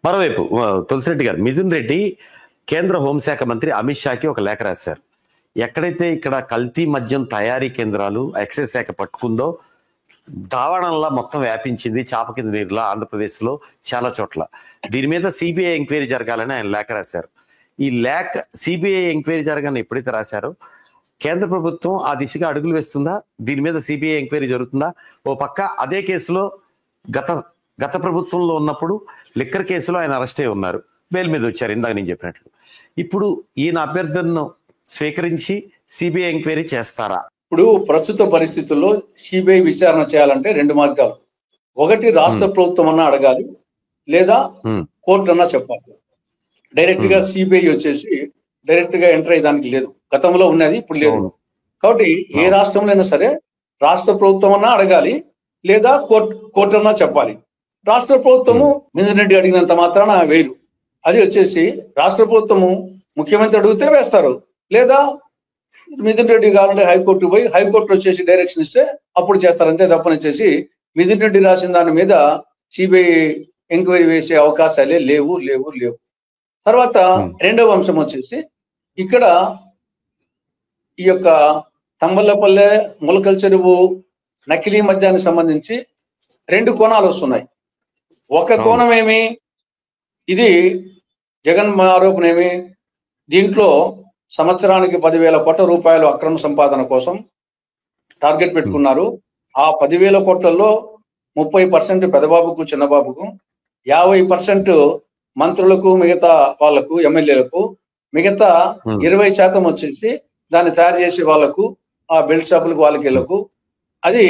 మరోవైపు తులసిరెడ్డి గారు, మిథున్ రెడ్డి కేంద్ర హోంశాఖ మంత్రి అమిత్ షాకి ఒక లేఖ రాశారు. ఎక్కడైతే ఇక్కడ కల్తీ మద్యం తయారీ కేంద్రాలు ఎక్సైజ్ శాఖ పట్టుకుందో దావాణంలా మొత్తం వ్యాపించింది, చాప కింద నీరులా ఆంధ్రప్రదేశ్లో చాలా చోట్ల. దీని మీద సిబిఐ ఎంక్వైరీ జరగాలని ఆయన లేఖ రాశారు. ఈ లేఖ సిబిఐ ఎంక్వైరీ జరగాలని ఎప్పుడైతే రాశారో కేంద్ర ప్రభుత్వం ఆ దిశగా అడుగులు వేస్తుందా? దీని మీద సిబిఐ ఎంక్వైరీ జరుగుతుందా? ఓ పక్క అదే కేసులో గత ప్రభుత్వంలో ఉన్నప్పుడు లిక్కర్ కేసులో ఆయన అరెస్ట్ అయి ఉన్నారు, బెయిల్ మీద వచ్చారు ఇందాక నేను చెప్పినట్లు. ఇప్పుడు ఈయన అభ్యర్థనను స్వీకరించి సిబిఐ ఎంక్వైరీ చేస్తారా? ఇప్పుడు ప్రస్తుత పరిస్థితుల్లో సిబిఐ విచారణ చేయాలంటే రెండు మార్గాలు. ఒకటి, రాష్ట్ర ప్రభుత్వం అన్నా అడగాలి, లేదా కోర్టు అన్నా చెప్పాలి. డైరెక్ట్ గా సిబిఐ వచ్చేసి డైరెక్ట్ గా ఎంటర్ అయ్యేదానికి లేదు. గతంలో ఉన్నది, ఇప్పుడు లేదు. కాబట్టి ఏ రాష్ట్రంలో అయినా సరే రాష్ట్ర ప్రభుత్వం అన్నా అడగాలి, లేదా కోర్టు అన్నా చెప్పాలి. రాష్ట్ర ప్రభుత్వము మిథున్ రెడ్డి అడిగినంత మాత్రాన వేరు. అది వచ్చేసి రాష్ట్ర ప్రభుత్వము ముఖ్యమంత్రి అడిగితే వేస్తారు, లేదా మిథున్ రెడ్డి కావాలంటే హైకోర్టు పోయి హైకోర్టు వచ్చేసి డైరెక్షన్ ఇస్తే అప్పుడు చేస్తారు. అంతే తప్పనిచ్చేసి మిథున్ రెడ్డి రాసిన దాని మీద సిబిఐ ఎంక్వైరీ వేసే అవకాశాలే లేవు. తర్వాత రెండవ అంశం వచ్చేసి ఇక్కడ ఈ యొక్క తంబల్లపల్లె, మొలకల చెరువు నకిలీ మద్యానికి సంబంధించి రెండు కోణాలు వస్తున్నాయి. ఒక కోణం ఏమి, ఇది జగన్ ఆరోపణ ఏమి, దీంట్లో సంవత్సరానికి 10,000 కోట్ల రూపాయలు అక్రమ సంపాదన కోసం టార్గెట్ పెట్టుకున్నారు. ఆ 10,000 కోట్లలో 30% పెదబాబుకు, చిన్నబాబుకు, 50% మంత్రులకు, మిగతా వాళ్లకు, ఎమ్మెల్యేలకు, మిగతా 20% వచ్చేసి దాన్ని తయారు చేసే వాళ్లకు, ఆ బెల్ట్ షాపులకు, వాళ్ళకి అది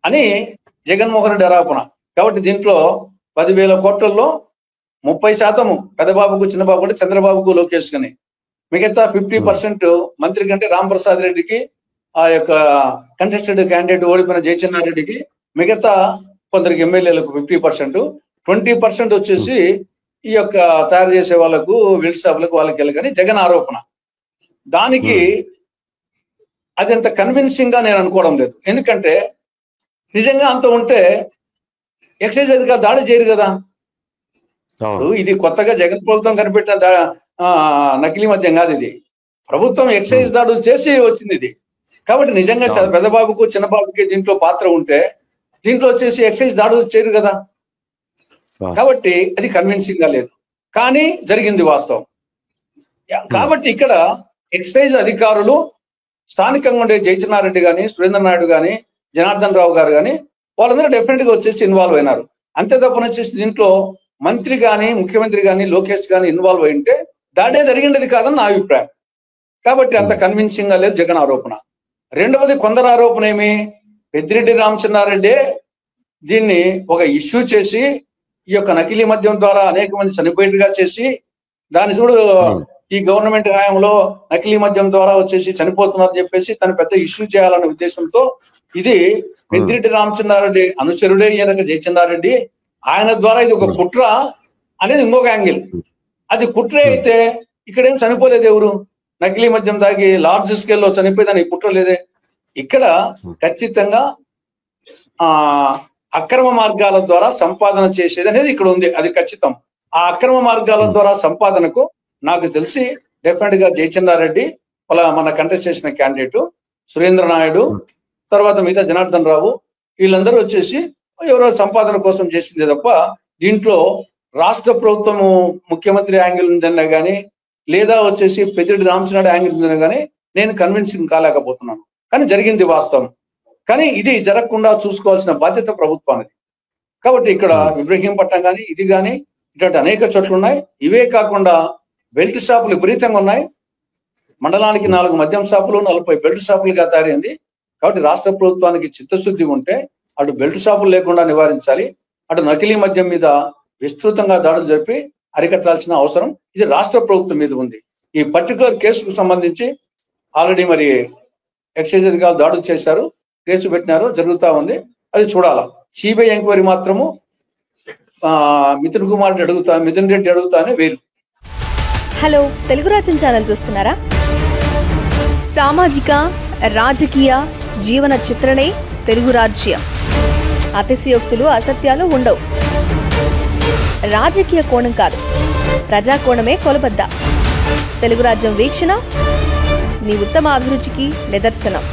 అని జగన్మోహన్ రెడ్డి ఆరోపణ. కాబట్టి దీంట్లో 10,000 కోట్లలో 30% పెదబాబుకు, చిన్నబాబు అంటే చంద్రబాబుకు, లోకేష్ కని, మిగతా 50% మంత్రి కంటే రాంప్రసాద్ రెడ్డికి, ఆ యొక్క కంటెస్టెడ్ క్యాండిడేట్ ఓడిపోయిన జయచంద్రారెడ్డికి, మిగతా కొందరికి ఎమ్మెల్యేలకు 50%, 20% వచ్చేసి ఈ యొక్క తయారు చేసే వాళ్ళకు, వీల్ షాపులకు, వాళ్ళకి కానీ జగన్ ఆరోపణ. దానికి అది అంత కన్విన్సింగ్ గా నేను అనుకోవడం లేదు. ఎందుకంటే నిజంగా అంత ఉంటే ఎక్సైజ్ అధికారులు దాడి చేయరు కదా. ఇప్పుడు ఇది కొత్తగా జగన్ ప్రభుత్వం కనిపెట్టిన నకిలీ మద్యం కాదు, ఇది ప్రభుత్వం ఎక్సైజ్ దాడులు చేసి వచ్చింది ఇది. కాబట్టి నిజంగా పెద్దబాబుకు, చిన్నబాబుకి దీంట్లో పాత్ర ఉంటే దీంట్లో వచ్చేసి ఎక్సైజ్ దాడులు చేయరు కదా. కాబట్టి అది కన్విన్సింగ్ గా లేదు, కానీ జరిగింది వాస్తవం. కాబట్టి ఇక్కడ ఎక్సైజ్ అధికారులు స్థానికంగా ఉండే జయచంద్రారెడ్డి కానీ, సురేంద్ర నాయుడు కానీ, జనార్దన్ రావు గారు కానీ వాళ్ళందరూ డెఫినెట్ గా వచ్చేసి ఇన్వాల్వ్ అయినారు. అంతే తప్ప వచ్చేసి దీంట్లో మంత్రి కానీ, ముఖ్యమంత్రి కానీ, లోకేష్ కానీ ఇన్వాల్వ్ అయి ఉంటే దాడే జరిగిండేది కాదని నా అభిప్రాయం. కాబట్టి అంత కన్విన్సింగ్ గా లేదు జగన్ ఆరోపణ. రెండవది, కొందరు ఆరోపణ ఏమి, పెద్దిరెడ్డి రామచంద్రారెడ్డి దీన్ని ఒక ఇష్యూ చేసి ఈ యొక్క నకిలీ మద్యం ద్వారా అనేక మంది చనిపోయేట్టుగా చేసి, దాన్ని చూడు ఈ గవర్నమెంట్ హయాంలో నకిలీ మద్యం ద్వారా వచ్చేసి చనిపోతున్నారని చెప్పేసి తను పెద్ద ఇష్యూ చేయాలనే ఉద్దేశంతో, ఇది పెద్దిరెడ్డి రామచంద్రారెడ్డి అనుచరుడే ఈయనక జయచంద్రారెడ్డి, ఆయన ద్వారా ఇది ఒక కుట్ర అనేది ఇంకొక యాంగిల్. అది కుట్ర అయితే ఇక్కడేం చనిపోలేదు ఎవరు, నకిలీ మద్యం తాగి లార్జ్ స్కేల్లో చనిపోయేదానికి కుట్ర లేదే. ఇక్కడ ఖచ్చితంగా అక్రమ మార్గాల ద్వారా సంపాదన చేసేది అనేది ఇక్కడ ఉంది, అది ఖచ్చితం. ఆ అక్రమ మార్గాల ద్వారా సంపాదనకు నాకు తెలిసి డెఫినెట్ గా జయచంద్రారెడ్డి, మన కంటెస్ట్ చేసిన క్యాండిడేట్ సురేంద్ర నాయుడు, తర్వాత మిగతా జనార్దన్ రావు, వీళ్ళందరూ వచ్చేసి ఎవరో సంపాదన కోసం చేసిందే తప్ప దీంట్లో రాష్ట్ర ప్రభుత్వము ముఖ్యమంత్రి యాంగిల్ ఉందన్నా కానీ, లేదా వచ్చేసి పెద్దిరెడ్డి రామచంద్రారెడ్డి యాంగిల్ ఉందన్నా కానీ నేను కన్విన్సింగ్ కాలేకపోతున్నాను. కానీ జరిగింది వాస్తవం. కానీ ఇది జరగకుండా చూసుకోవాల్సిన బాధ్యత ప్రభుత్వానికి. కాబట్టి ఇక్కడ ఇబ్రహీంపట్నం కానీ, ఇది కానీ, ఇటువంటి అనేక చోట్ల ఉన్నాయి. ఇవే కాకుండా బెల్ట్ షాపులు విపరీతంగా ఉన్నాయి. మండలానికి 4 మద్యం షాపులు, 40 బెల్ట్ షాపులుగా తయారైంది. కాబట్టి రాష్ట్ర ప్రభుత్వానికి చిత్తశుద్ధి ఉంటే అటు బెల్ట్ షాపులు లేకుండా నివారించాలి, అటు నకిలీ మద్యం మీద విస్తృతంగా దాడులు జరిపి అరికట్టాల్సిన అవసరం ఇది రాష్ట్ర ప్రభుత్వం మీద ఉంది. ఈ పర్టికులర్ కేసుకు సంబంధించి ఆల్రెడీ మరి ఎక్సైజ్ అధికారులు దాడులు చేశారు, కేసు పెట్టినారు, జరుగుతా ఉంది, అది చూడాలా. సిబిఐ ఎంక్వైరీ మాత్రము మిథున్ రెడ్డి అడుగుతానే వేరు. హలో, తెలుగు రాజ్యం ఛానల్ చూస్తున్నారా? సామాజిక, రాజకీయ, జీవన చిత్రణే తెలుగు రాజ్యం. అతిశయోక్తులు, అసత్యాలు ఉండవు. రాజకీయ కోణం కాదు, ప్రజా కోణమే కొలబద్ద. తెలుగు రాజ్యం వీక్షణ నీ ఉత్తమ అభిరుచికి నిదర్శనం.